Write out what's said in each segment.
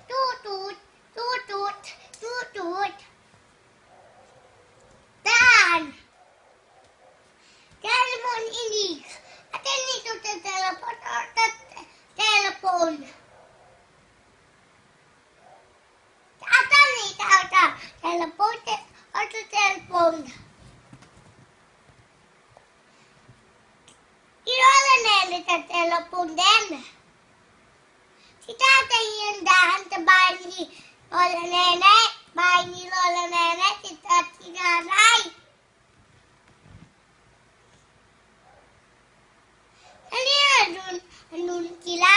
Tutut, tutut, tutut. Dan. Telepon ini. Atin ito sa telepon or telepon. Atan ito sa telepon or sa telepon. Irola nele sa telepon din. Si tatay yung dahan sa bahay ni Lola Nene. Bahay ni Lola Nene, si nanay. Andun sila.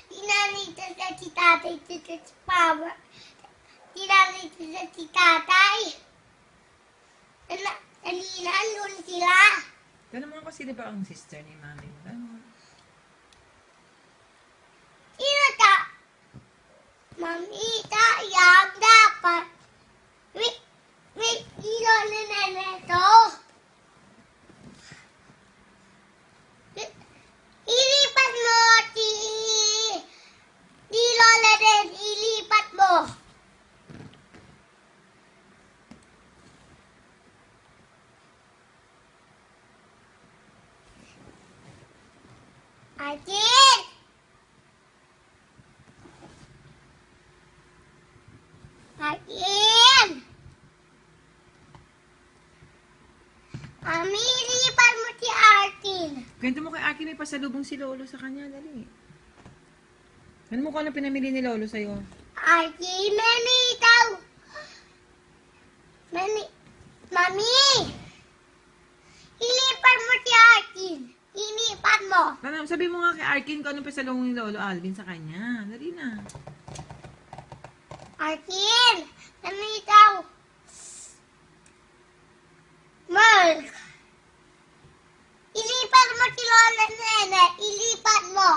Dinanita sa si tatay, sa si papa. Dinanita sa si tatay. Alina, andun sila. Ganun mo kasi di ba ang sister ni mami mo? Ganun. Sino ta? Mami, yang dapat. Wait, ilo na nene to. Ilipat mo, di lola din, ilipat mo. Atin! Atin! Mami, ilipat mo si Atin. Ganito mo kay Aki, may pasalubong si Lolo sa kanya. Dali. Ano mo kung ano pinamili ni Lolo sa'yo? Atin, mami, ikaw. Mami! Ilipat mo si Atin. Ilipat mo. Sabi mo nga kay Arkin kung ano pasalubong ni Lolo Alvin sa kanya. Dali na. Atin! Mami, ikaw. Mark! Ilipat mo si Lola Nene. Ilipat mo.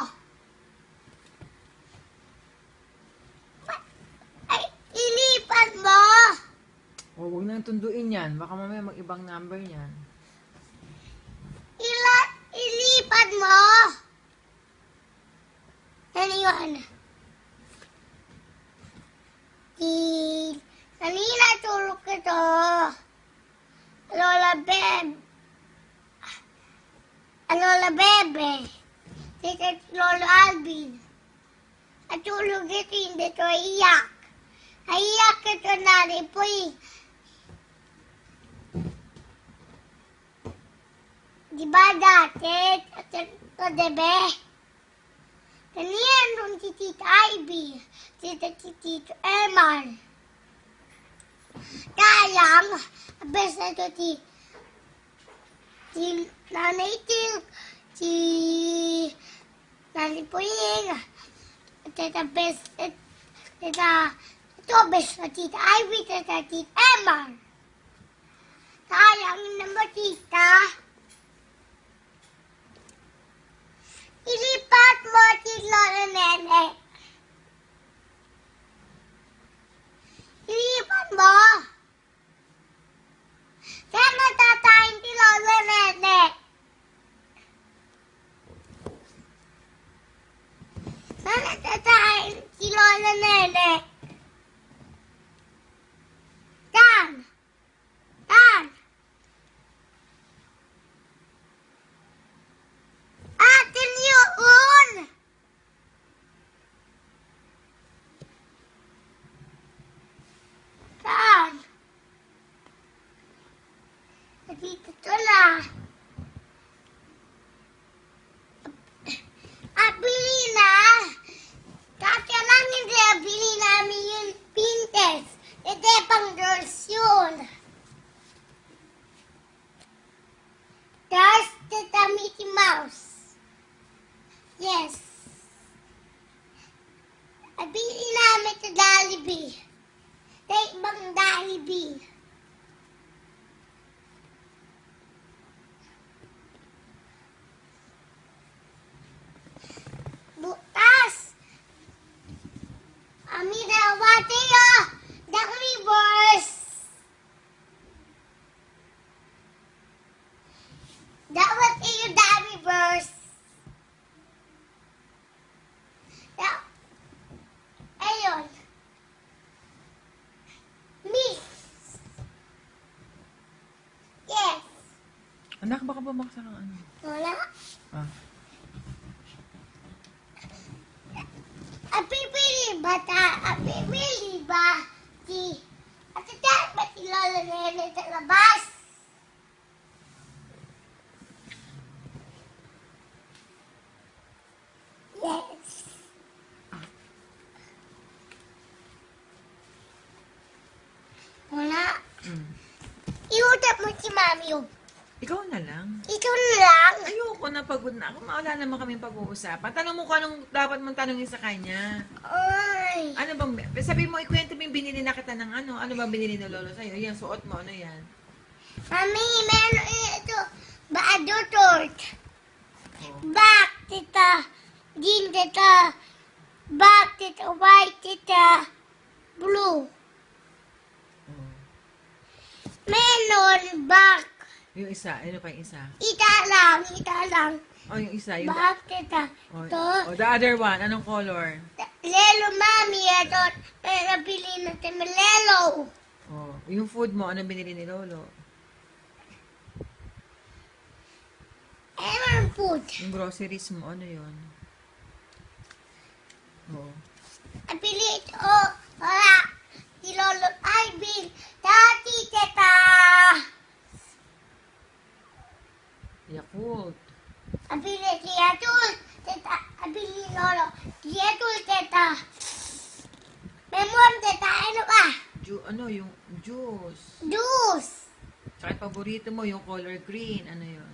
Ay, ilipat mo. O, huwag nang tunduin yan. Baka mamaya mag-ibang number yan. Ilipat mo. Ano yun? Kanina tulog ka to. Lola Bebe. Tita Lola Alvin. At tulog ito hindi to iyak. Iyak ito na po eh. Diba dati? Ito debe. Kanina nung si Tita Ivy. Si Tito Eman. Kayang, abes na ito si Nanay Til, si Nanay Puling, Tita Bes, ito bes na Tita Ivy, Tita Eman. Kayang naman tita. Ilipat mo si Lola Nene. Ilipat mo. Saan matatayin si Lola Nene? Saan matatayin si Lola Nene? Dan! Atin yun! Dan! Dito to na. Bili na. Kasi lang hindi bili namin yung Pinterest. Ito pang girls yun. There's the Mickey Mouse. Yes. Bili namin sa Jollibee. Sa ibang Jollibee. Anak, baka bumaksak ang ano. Wala. Ah. Apipili ba si Ate Tat ba si Lola Nene sa labas? Yes. Wala. Iutap mo si Mami yung. Ikaw na lang. Ito lang. Ayoko na, pagod na ako. Wala naman kaming pag-uusapan. Tanong mo kung anong dapat mong tanongin sa kanya. Ay. Ano bang, sabi mo, ikwento mo yung binili na kita ng ano. Ano bang binili ng lolo sa'yo? Yan, suot mo. Ano yan? Mami, meron ito. Baado tort. Oh. Back, tita. Green, tita. Back, tita. White, tita. Blue. Oh. Melon, back. Yung isa. Ano pa yung isa? Ita lang. Oh, yung isa. Yung Back, tita. oh, To. oh, the other one. Anong color? Lelo, mami. Ito. Nabili natin lelo. Oh, yung food mo. Anong binili ni lolo? Ewan food. Yung groceries mo. Ano yun? Oh. Nabili ito. Wala. Si Lolo Alvin. Tati, tita. Yakult. Nabili si Atul. Tita. Nabili Lolo. Si Atul, tita. Memon, tita. Ano ba? Ano yung juice? Juice. Tsaka yung paborito mo, yung color green. Ano yun?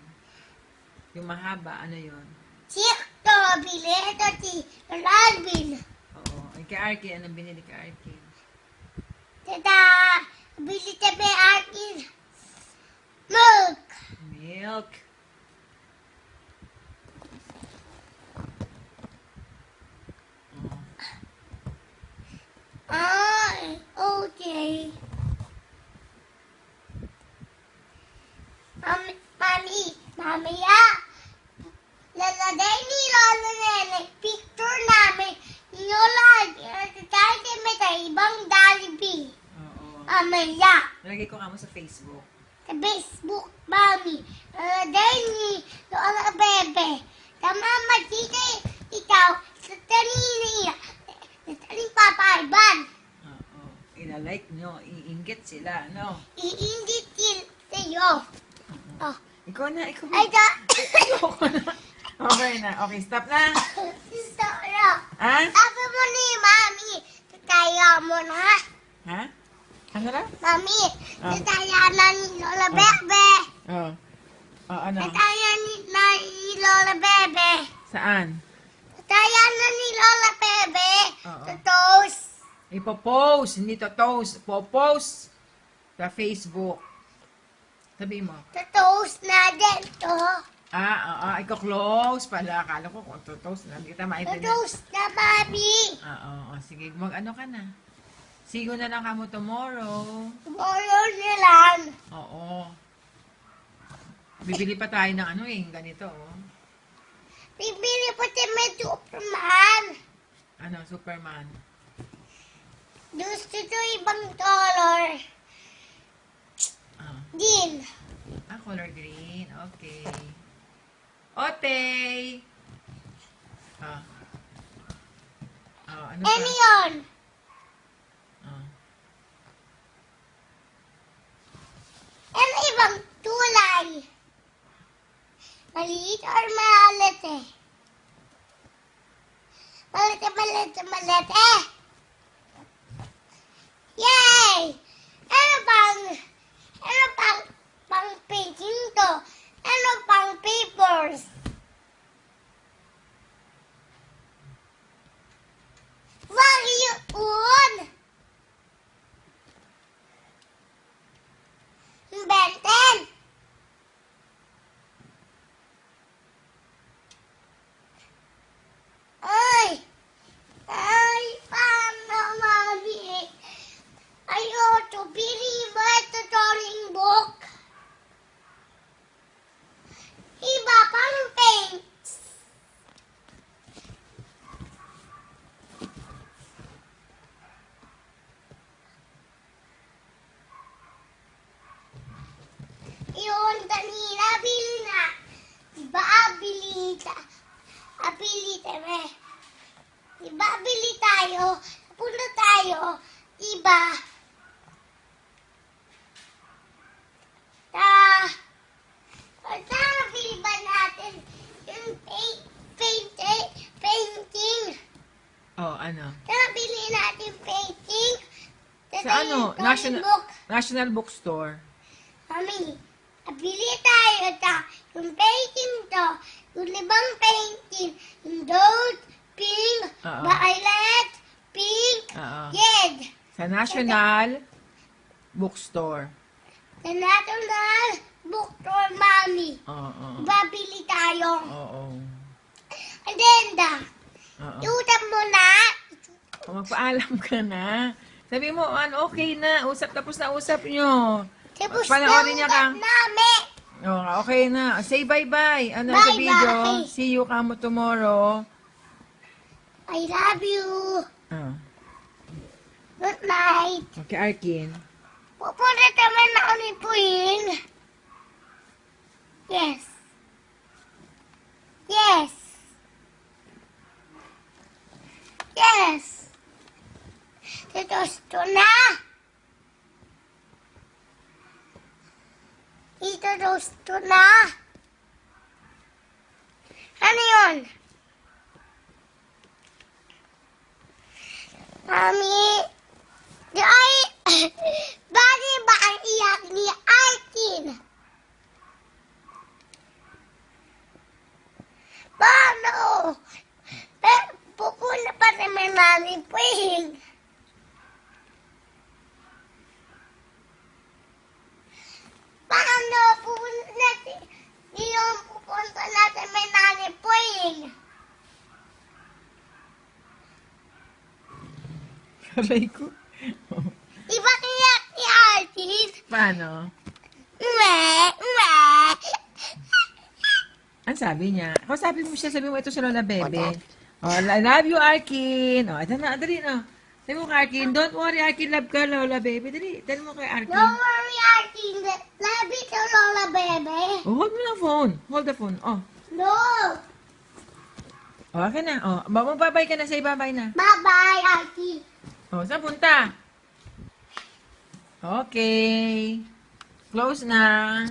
Yung mahaba. Ano yun? Sikto. Bili ito si Lolo Alvin. Oo. Ay, kay Arkin. Anong binili kay Arkin? Tita. Nabili tabi akin. Milk. Milk. Oh. Ay, okay. Mamaya, lalagay ni Lola Nene picture namin ni Lola kahit may sa ibang Jollibee. Oo. Mamaya, Nalagay ko kamo sa Facebook. sa Facebook, Mami, lalagay ni Lola Bebe. Sa mama, tita, ikaw, sa tanini, sa taning Papa Ivan. Oo. Ilalike nyo. Iinggit sila. No? Iingit sa'yo. Oh. Ikaw na. Ikaw na. Ay, da! Ayoko na. Okay na. Okay, stop na. Sorry. Ha? Sabi mo ni Mami, tataya mo na. Ha? Ano na? Mami, Ah. tataya na ni Lola Bebe. Oo. Oh, ano? Tataya na ni Lola Bebe. Saan? Tataya na ni Lola Bebe. Oo. Sa toast. Ipopost. Hindi to toast. Popost sa Facebook. Sabi mo. Sa toast na din to. Iko-close pala. Akala ko kung toast na. Hindi kita Sa maintindihan. toast na, Mami. Oo. Sige, mag-ano ka na. Sigo na lang kamo tomorrow. Tomorrow na lang. Oo. Bibili pa tayo ng ano ganito. Oh. Bibili po si may Superman. Ano, Superman. Gusto to ibang color. Ah, Din. color green. Okay. Ote! Ano pa? Ano yun? Ah. Ano ibang tulay? Maliit or malit eh? Malit eh! Yay! Ano pang painting to? Ano pang papers? Wag yun! Benten! Ay, paano, Mami? Ayoko, bili mo ito drawing book. Iba, pang Abili tayo. Diba, abili tayo. Punta tayo. Diba? Nabili ba natin yung painting? Oh, ano? Nabili natin painting? Sa ano? National Bookstore. Mami, abili tayo yung painting to, yung libang painting, yung gold, pink, Oo. violet, pink, Oo. red. Sa National Bookstore. Sa National Bookstore, Mami. Oo. Babili tayo. Oo. And then, Oo. iutap mo na. Magpaalam ka na. Sabi mo, ano, okay na. Tapos na usap nyo. Tapos Panoorin niya ka. namin. Oh, okay na. Say bye-bye. Ano sa Bye-bye. video? See you kamo tomorrow. I love you. Ah. Good night. Okay, Arkin. Pupunta naman na kami po yun. Yes. Yes. Yes. Ito na. Ito na. Ano yun? Mami. Ay, bakit ba ang iyak ni Arkin? Paano? Pupunta pa naman namin Pwing. Paano? Pupunta natin. Yung pupunta natin may namin Pwing. Aray ko. Di ba kaya ni Arkin? Paano? Mwe. Ang sabi niya? Ako sabi mo siya, sabi mo ito si Lola Bebe. Oh, I love you, Arkin. Oh, ito na, dali na. Sabi mo kay Arkin, don't worry, Arkin, love ka, Lola Bebe. Dali, dali mo kay Arkin. Don't worry, Arkin. Love you to Lola Bebe. Oh, hold mo na phone. Hold the phone. Oh. No. Oh, okay na. Oh, babay ka na. Say bye-bye na. Bye-bye, Arkin. Oh, saan punta? Okay. Close na.